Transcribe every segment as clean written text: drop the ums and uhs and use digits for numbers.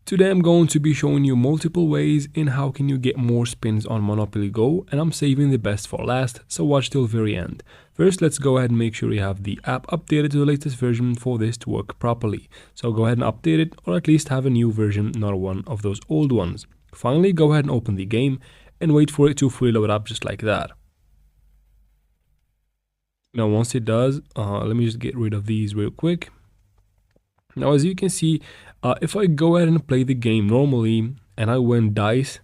Today I'm going to be showing you multiple ways in how can you get more spins on Monopoly Go, and I'm saving the best for last, so watch till very end. First, let's go ahead and make sure you have the app updated to the latest version for this to work properly. So go ahead and update it, or at least have a new version, not one of those old ones. Finally, go ahead and open the game and wait for it to fully load up just like that. Now once it does, let me just get rid of these real quick. Now as you can see, if I go ahead and play the game normally and I win dice,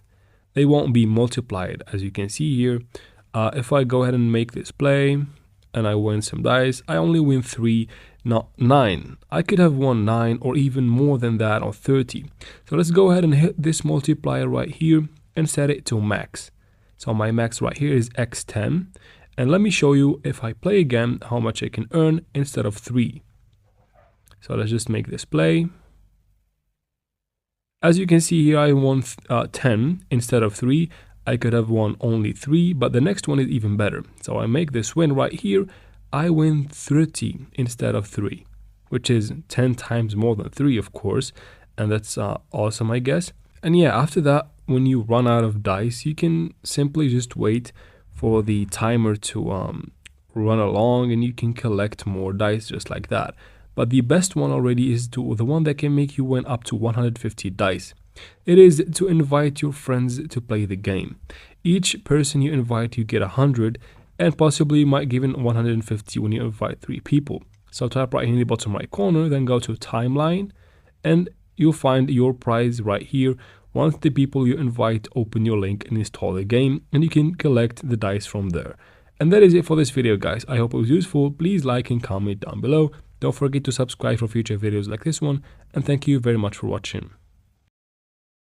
they won't be multiplied. As you can see here, if I go ahead and make this play and I win some dice, I only win 3, not 9. I could have won 9 or even more than that on 30. So let's go ahead and hit this multiplier right here and set it to max. So my max right here is x10. And let me show you, if I play again, how much I can earn instead of 3. So let's just make this play. As you can see here, I won 10 instead of 3. I could have won only 3, but the next one is even better. So I make this win right here. I win 30 instead of 3, which is 10 times more than 3, of course. And that's awesome, I guess. And yeah, after that, when you run out of dice, you can simply just wait for the timer to run along, and you can collect more dice just like that. But the best one already is the one that can make you win up to 150 dice. It is to invite your friends to play the game. Each person you invite, you get 100, and possibly you might give in 150 when you invite 3 people. So tap right here in the bottom right corner, then go to timeline, and you'll find your prize right here. Once the people you invite open your link and install the game, and you can collect the dice from there. And that is it for this video, guys. I hope it was useful. Please like and comment down below. Don't forget to subscribe for future videos like this one, and thank you very much for watching.